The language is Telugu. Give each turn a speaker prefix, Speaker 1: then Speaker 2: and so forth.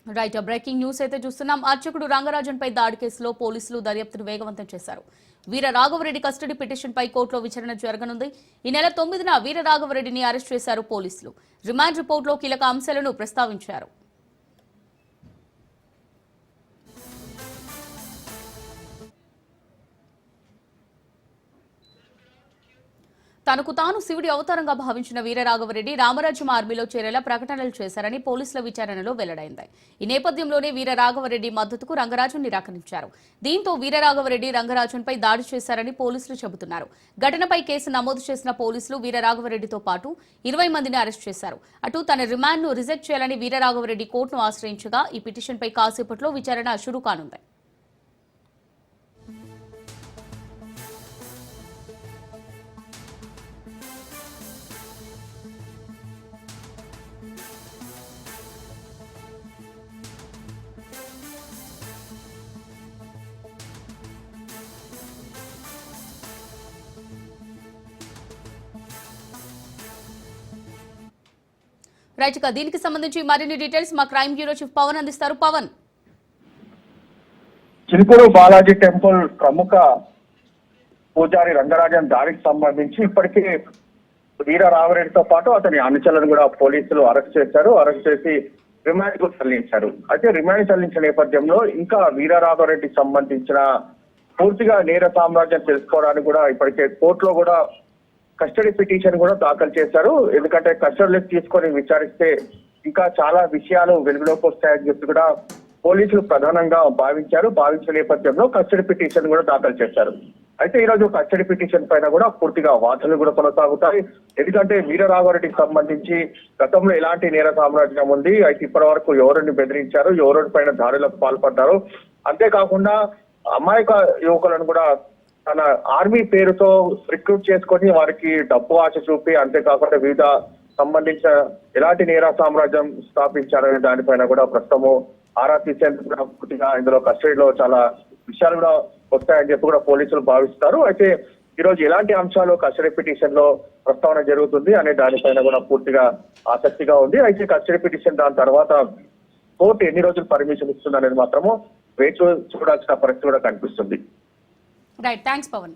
Speaker 1: రైట్, బ్రేకింగ్ న్యూస్ అయితే చూస్తున్నాం. అర్చకుడు రంగరాజన్ పై దాడి కేసులో పోలీసులు దర్యాప్తును వేగవంతం చేశారు. వీర రాఘవరెడ్డి కస్టడీ పిటిషన్ పై కోర్టులో విచారణ జరగనుంది. ఈ నెల 9న వీర రాఘవరెడ్డిని అరెస్ట్ చేశారు పోలీసులు. రిమాండ్ రిపోర్టులో కీలక అంశాలను ప్రస్తావించారు. తనకు తాను శివుడి అవతారంగా భావించిన వీరరాఘవరెడ్డి రామరాజ్యం ఆర్మీలో చేరేలా ప్రకటనలు చేశారని పోలీసుల విచారణలో వెల్లడైంది. ఈ నేపథ్యంలోనే వీరరాఘవరెడ్డి మద్దతుకు రంగరాజన్ నిరాకరించారు. దీంతో వీరరాఘవరెడ్డి రంగరాజన్పై దాడి చేశారని పోలీసులు చెబుతున్నారు. ఘటనపై కేసు నమోదు చేసిన పోలీసులు వీరరాఘవరెడ్డితో పాటు 20 మందిని అరెస్ట్ చేశారు. అటు తన రిమాండ్ను రిజెక్ట్ చేయాలని వీరరాఘవరెడ్డి కోర్టును ఆశ్రయించగా ఈ పిటిషన్పై కాసేపట్లో విచారణ షురూ కానుంది. రైట్, దీనికి సంబంధించి మరిన్ని డీటెయిల్స్ మా క్రైమ్ బ్యూరో చీఫ్ పవన్ అందిస్తారు. పవన్,
Speaker 2: చిలుకూరు బాలాజీ టెంపుల్ ప్రముఖ పూజారి రంగరాజన్ దాడికి సంబంధించి ఇప్పటికే వీర రాఘవరెడ్డితో పాటు అతని అనుచరులను కూడా పోలీసులు అరెస్ట్ చేశారు. అరెస్ట్ చేసి రిమాండ్ కు తరలించారు. అయితే రిమాండ్ తరలించిన నేపథ్యంలో ఇంకా వీర రాఘవరెడ్డికి సంబంధించిన పూర్తిగా నేర సామ్రాజ్యం తెలుసుకోవడానికి కూడా ఇప్పటికే కోర్టులో కూడా కస్టడీ పిటిషన్ కూడా దాఖలు చేశారు. ఎందుకంటే కస్టడీలోకి తీసుకొని విచారిస్తే ఇంకా చాలా విషయాలు వెలుగులోకి వస్తాయని చెప్పి కూడా పోలీసులు ప్రధానంగా భావించిన నేపథ్యంలో కస్టడీ పిటిషన్ కూడా దాఖలు చేశారు. అయితే ఈ రోజు కస్టడీ పిటిషన్ పైన కూడా పూర్తిగా వాదనలు కూడా కొనసాగుతాయి. ఎందుకంటే వీర రాఘవరెడ్డికి సంబంధించి గతంలో ఎలాంటి నేర సామ్రాజ్యం ఉంది, అయితే ఇప్పటి వరకు ఎవరిని బెదిరించారు, ఎవరి పైన దాడులకు పాల్పడ్డారు, అంతేకాకుండా అమాయక యువకులను కూడా తన ఆర్మీ పేరుతో రిక్రూట్ చేసుకొని వారికి డబ్బు ఆశ చూపి, అంతేకాకుండా వివిధ సంబంధించిన ఎలాంటి నేర సామ్రాజ్యం స్థాపించారనే దానిపైన కూడా ప్రస్తుతము ఆరా తీసేందుకు కూడా పూర్తిగా ఇందులో కస్టడీలో చాలా విషయాలు కూడా వస్తాయని చెప్పి కూడా పోలీసులు భావిస్తారు. అయితే ఈ రోజు ఎలాంటి అంశాలు కస్టడీ పిటిషన్ లో ప్రస్తావన జరుగుతుంది అనే దానిపైన కూడా పూర్తిగా ఆసక్తిగా ఉంది. అయితే కస్టడీ పిటిషన్ దాని తర్వాత కోర్టు ఎన్ని రోజులు పర్మిషన్ ఇస్తుంది అనేది మాత్రము వేచి చూడాల్సిన పరిస్థితి కూడా కనిపిస్తుంది.
Speaker 1: Right, thanks Pawan.